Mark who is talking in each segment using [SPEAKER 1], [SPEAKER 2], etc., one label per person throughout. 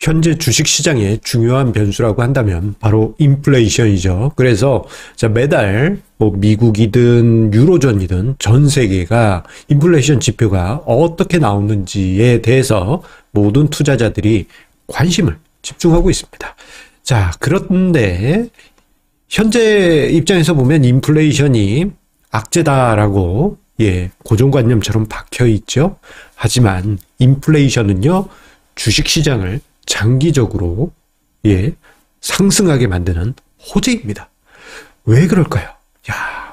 [SPEAKER 1] 현재 주식시장의 중요한 변수라고 한다면 바로 인플레이션이죠. 그래서 매달 미국이든 유로존이든 전 세계가 인플레이션 지표가 어떻게 나오는지에 대해서 모든 투자자들이 관심을 집중하고 있습니다. 자, 그런데 현재 입장에서 보면 인플레이션이 악재다라고 고정관념처럼 박혀 있죠. 하지만 인플레이션은요, 주식시장을 장기적으로 상승하게 만드는 호재입니다. 왜 그럴까요?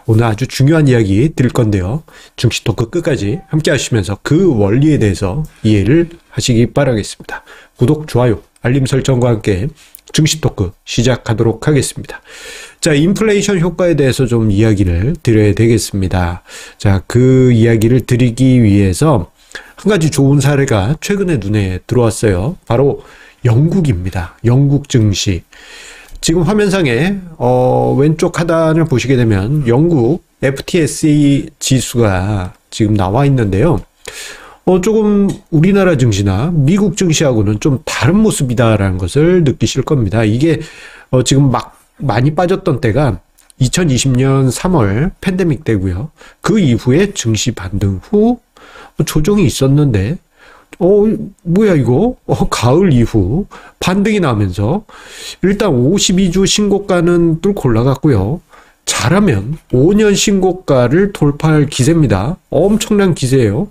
[SPEAKER 1] 오늘 아주 중요한 이야기 드릴 건데요. 증시 토크 끝까지 함께 하시면서 그 원리에 대해서 이해를 하시기 바라겠습니다. 구독, 좋아요, 알림 설정과 함께 증시 토크 시작하도록 하겠습니다. 자, 인플레이션 효과에 대해서 좀 이야기를 드려야 되겠습니다. 자, 그 이야기를 드리기 위해서 한 가지 좋은 사례가 최근에 눈에 들어왔어요. 바로 영국입니다. 영국 증시. 지금 화면상에 왼쪽 하단을 보시게 되면 영국 FTSE 지수가 지금 나와 있는데요. 조금 우리나라 증시나 미국 증시하고는 좀 다른 모습이다라는 것을 느끼실 겁니다. 이게 지금 막 많이 빠졌던 때가 2020년 3월 팬데믹 때고요. 그 이후에 증시 반등 후 조정이 있었는데 뭐야 이거? 가을 이후 반등이 나면서 일단 52주 신고가는 뚫고 올라갔고요. 잘하면 5년 신고가를 돌파할 기세입니다. 엄청난 기세예요.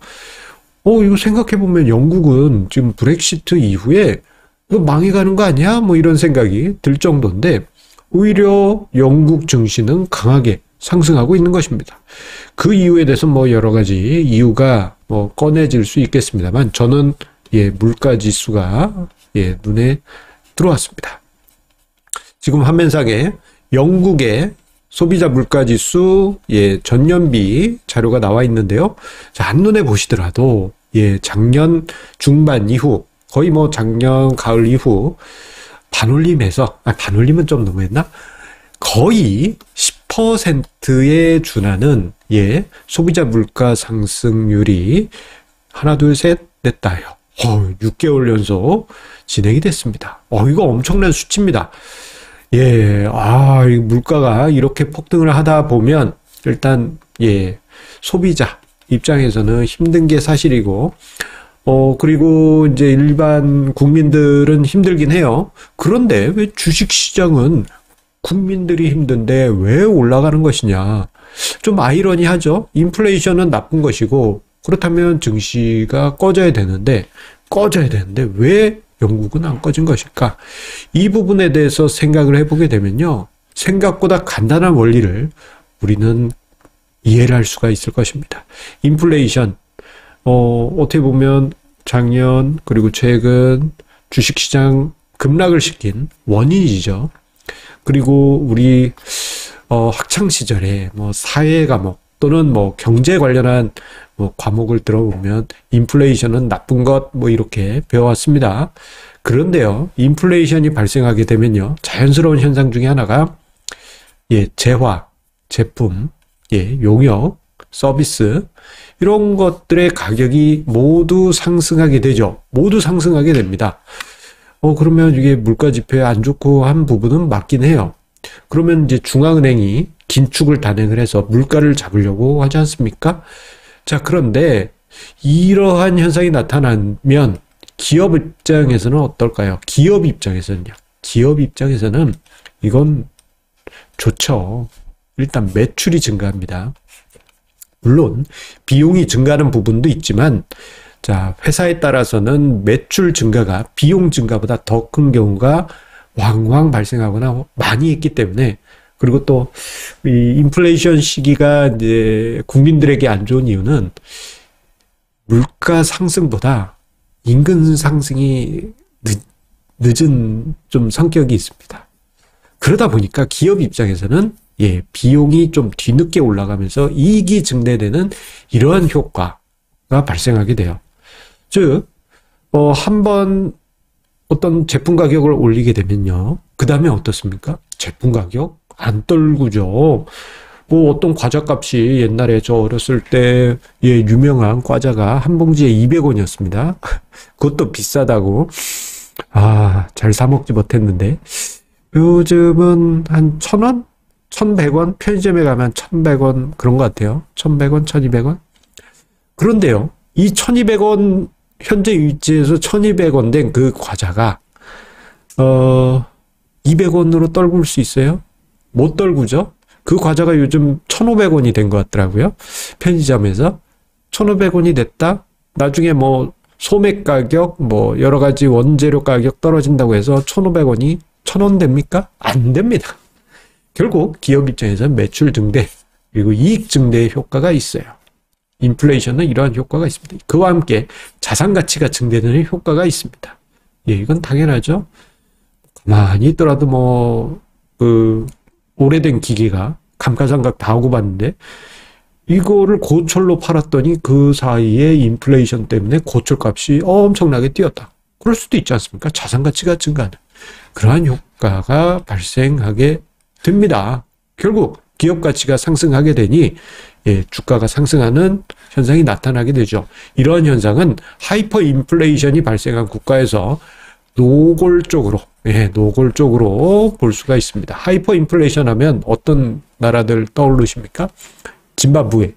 [SPEAKER 1] 이거 생각해보면 영국은 지금 브렉시트 이후에 이거 망해가는 거 아니야? 뭐 이런 생각이 들 정도인데 오히려 영국 증시는 강하게 상승하고 있는 것입니다. 그 이유에 대해서 여러 가지 이유가 꺼내질 수 있겠습니다만 저는 물가 지수가 눈에 들어왔습니다. 지금 화면상에 영국의 소비자 물가 지수 전년비 자료가 나와 있는데요. 자, 한눈에 보시더라도 작년 중반 이후 거의 작년 가을 이후 반올림에서 반올림은 좀 너무했나? 거의 10%에 준하는 소비자 물가 상승률이 하나 둘 셋 냈다요. 6개월 연속 진행이 됐습니다. 이거 엄청난 수치입니다. 이 물가가 이렇게 폭등을 하다 보면 일단 소비자 입장에서는 힘든 게 사실이고 그리고 이제 일반 국민들은 힘들긴 해요. 그런데 왜 주식시장은 국민들이 힘든데 왜 올라가는 것이냐. 좀 아이러니하죠. 인플레이션은 나쁜 것이고 그렇다면 증시가 꺼져야 되는데 왜 영국은 안 꺼진 것일까? 이 부분에 대해서 생각을 해보게 되면요. 생각보다 간단한 원리를 우리는 이해를 할 수가 있을 것입니다. 인플레이션, 어떻게 보면 작년 그리고 최근 주식시장 급락을 시킨 원인이죠. 그리고 우리 학창 시절에 사회 과목 또는 경제 관련한 과목을 들어보면 인플레이션은 나쁜 것 이렇게 배워왔습니다. 그런데요, 인플레이션이 발생하게 되면요, 자연스러운 현상 중에 하나가 재화, 제품, 용역, 서비스 이런 것들의 가격이 모두 상승하게 되죠. 모두 상승하게 됩니다. 그러면 이게 물가 지표에 안 좋고 한 부분은 맞긴 해요. 그러면 이제 중앙은행이 긴축을 단행을 해서 물가를 잡으려고 하지 않습니까? 자, 그런데 이러한 현상이 나타나면 기업 입장에서는 어떨까요? 기업 입장에서는요. 기업 입장에서는 이건 좋죠. 일단 매출이 증가합니다. 물론 비용이 증가하는 부분도 있지만 자, 회사에 따라서는 매출 증가가 비용 증가보다 더 큰 경우가 왕왕 발생하거나 많이 있기 때문에 그리고 또 이 인플레이션 시기가 이제 국민들에게 안 좋은 이유는 물가 상승보다 임금 상승이 늦은 좀 성격이 있습니다. 그러다 보니까 기업 입장에서는 비용이 좀 뒤늦게 올라가면서 이익이 증대되는 이러한 효과가 발생하게 돼요. 즉, 한번 어떤 제품 가격을 올리게 되면요. 그 다음에 어떻습니까? 제품 가격 안 떨구죠. 어떤 과자 값이 옛날에 저 어렸을 때 유명한 과자가 한 봉지에 200원이었습니다. 그것도 비싸다고 잘 사먹지 못했는데 요즘은 한 1,000원? 1,100원? 편의점에 가면 1,100원 그런 것 같아요. 1,100원, 1,200원? 그런데요, 이 1,200원 현재 위치에서 1,200원 된 그 과자가 200원으로 떨굴 수 있어요? 못 떨구죠? 그 과자가 요즘 1,500원이 된 것 같더라고요. 편의점에서 1,500원이 됐다? 나중에 뭐 소매 가격, 뭐 여러 가지 원재료 가격 떨어진다고 해서 1,500원이 1,000원 됩니까? 안 됩니다. 결국 기업 입장에서 매출 증대 그리고 이익 증대의 효과가 있어요. 인플레이션은 이러한 효과가 있습니다. 그와 함께 자산 가치가 증대되는 효과가 있습니다. 예, 이건 당연하죠. 가만히 있더라도 뭐 오래된 기계가 감가상각 다 하고 봤는데 이거를 고철로 팔았더니 그 사이에 인플레이션 때문에 고철 값이 엄청나게 뛰었다. 그럴 수도 있지 않습니까? 자산 가치가 증가하는 그러한 효과가 발생하게 됩니다. 결국 기업 가치가 상승하게 되니 주가가 상승하는 현상이 나타나게 되죠. 이러한 현상은 하이퍼 인플레이션이 발생한 국가에서 노골적으로 볼 수가 있습니다. 하이퍼 인플레이션 하면 어떤 나라들 떠오르십니까? 짐바브웨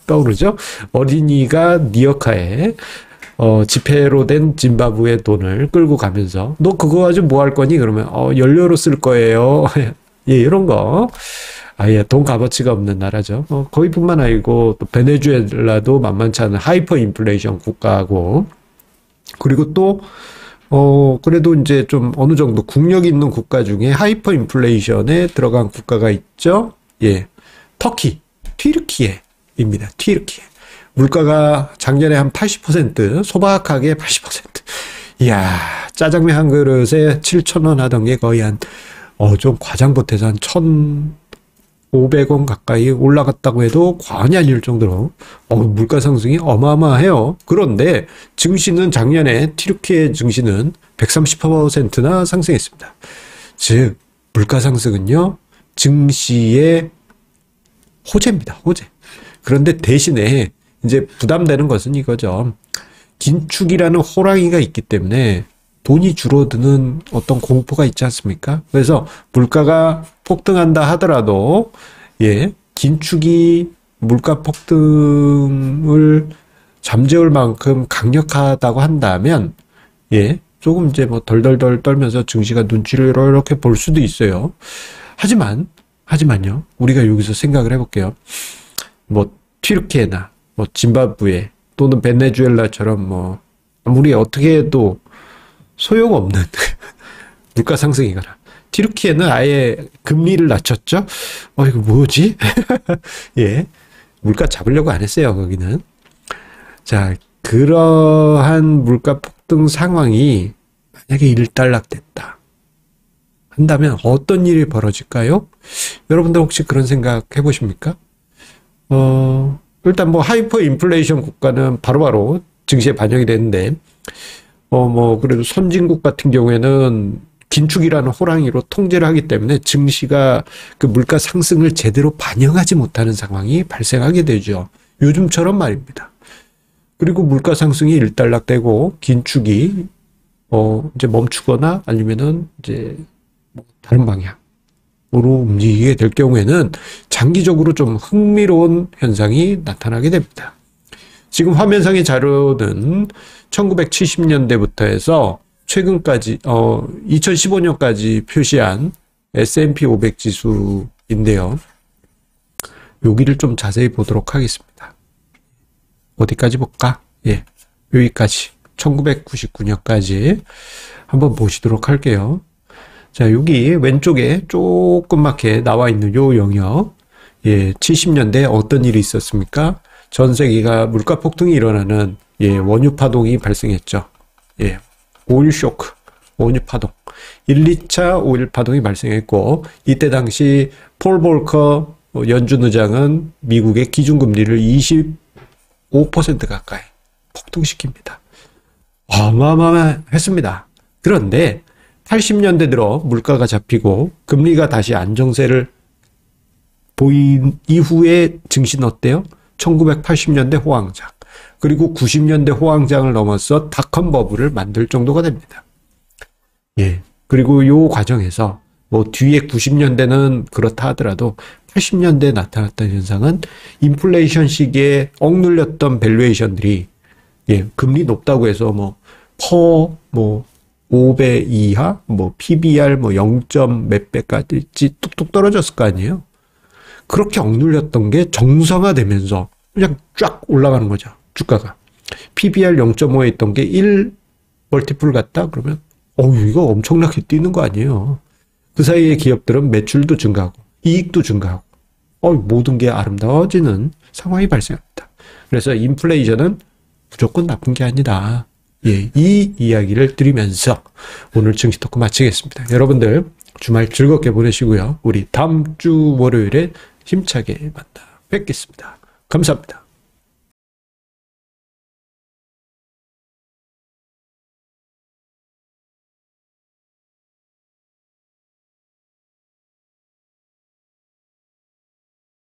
[SPEAKER 1] 떠오르죠? 어린이가 니어카에 지폐로 된 짐바브웨 돈을 끌고 가면서 너 그거 가지고 뭐 할 거니? 그러면 연료로 쓸 거예요. 예, 이런 거. 아예 돈 값어치가 없는 나라죠. 거기뿐만 아니고 또 베네수엘라도 만만치 않은 하이퍼 인플레이션 국가고, 그리고 또 그래도 이제 좀 어느 정도 국력 있는 국가 중에 하이퍼 인플레이션에 들어간 국가가 있죠. 예, 튀르키예입니다. 튀르키예. 물가가 작년에 한 80%, 소박하게 80%. 이야, 짜장면 한 그릇에 7,000원 하던 게 거의 좀 과장 못해서 한 1,500원 가까이 올라갔다고 해도 과언이 아닐 정도로 물가 상승이 어마어마해요. 그런데 증시는 작년에 튀르키예 증시는 130%나 상승했습니다. 즉 물가 상승은요, 증시의 호재입니다. 호재. 그런데 대신에 이제 부담되는 것은 이거죠. 긴축이라는 호랑이가 있기 때문에 돈이 줄어드는 어떤 공포가 있지 않습니까? 그래서 물가가 폭등한다 하더라도 긴축이 물가 폭등을 잠재울 만큼 강력하다고 한다면 조금 이제 뭐 덜덜덜 떨면서 증시가 눈치를 이렇게 볼 수도 있어요. 하지만요, 우리가 여기서 생각을 해볼게요. 뭐 튀르키예나 뭐 짐바브웨 또는 베네수엘라처럼 뭐 아무리 어떻게 해도 소용없는 물가 상승이거나, 튀르키예는 아예 금리를 낮췄죠. 이거 뭐지? 물가 잡으려고 안 했어요, 거기는. 자, 그러한 물가 폭등 상황이 만약에 일단락됐다 한다면 어떤 일이 벌어질까요? 여러분들 혹시 그런 생각 해보십니까? 일단 뭐 하이퍼 인플레이션 국가는 바로바로 증시에 반영이 되는데, 그래도 선진국 같은 경우에는 긴축이라는 호랑이로 통제를 하기 때문에 증시가 그 물가 상승을 제대로 반영하지 못하는 상황이 발생하게 되죠. 요즘처럼 말입니다. 그리고 물가 상승이 일단락되고 긴축이 이제 멈추거나 아니면은 이제 다른 방향으로 움직이게 될 경우에는 장기적으로 좀 흥미로운 현상이 나타나게 됩니다. 지금 화면상의 자료는 1970년대부터 해서 최근까지 2015년까지 표시한 S&P 500 지수인데요. 여기를 좀 자세히 보도록 하겠습니다. 어디까지 볼까? 여기까지 1999년까지 한번 보시도록 할게요. 자, 여기 왼쪽에 조그맣게 나와 있는 요 영역, 70년대에 어떤 일이 있었습니까? 전 세계가 물가 폭등이 일어나는 원유 파동이 발생했죠. 오일 쇼크, 원유 파동. 1, 2차 오일 파동이 발생했고, 이때 당시 폴 볼커 연준 의장은 미국의 기준금리를 25% 가까이 폭등시킵니다. 어마어마했습니다. 그런데 80년대 들어 물가가 잡히고 금리가 다시 안정세를 보인 이후에 증시는 어때요? 1980년대 호황장, 그리고 90년대 호황장을 넘어서 닷컴 버블을 만들 정도가 됩니다. 예. 그리고 요 과정에서 뭐 뒤에 90년대는 그렇다 하더라도 80년대에 나타났던 현상은 인플레이션 시기에 억눌렸던 밸류에이션들이 예, 금리 높다고 해서 뭐 5배 이하, PBR 0점 몇 배까지 뚝뚝 떨어졌을 거 아니에요. 그렇게 억눌렸던 게 정상화되면서 그냥 쫙 올라가는 거죠. 주가가. PBR 0.5에 있던 게 1 멀티플 같다? 그러면 이거 엄청나게 뛰는 거 아니에요. 그 사이에 기업들은 매출도 증가하고 이익도 증가하고 모든 게 아름다워지는 상황이 발생합니다. 그래서 인플레이션은 무조건 나쁜 게 아니다. 예, 이 이야기를 드리면서 오늘 증시 토크 마치겠습니다. 여러분들 주말 즐겁게 보내시고요. 우리 다음 주 월요일에 힘차게 만나 뵙겠습니다. 감사합니다.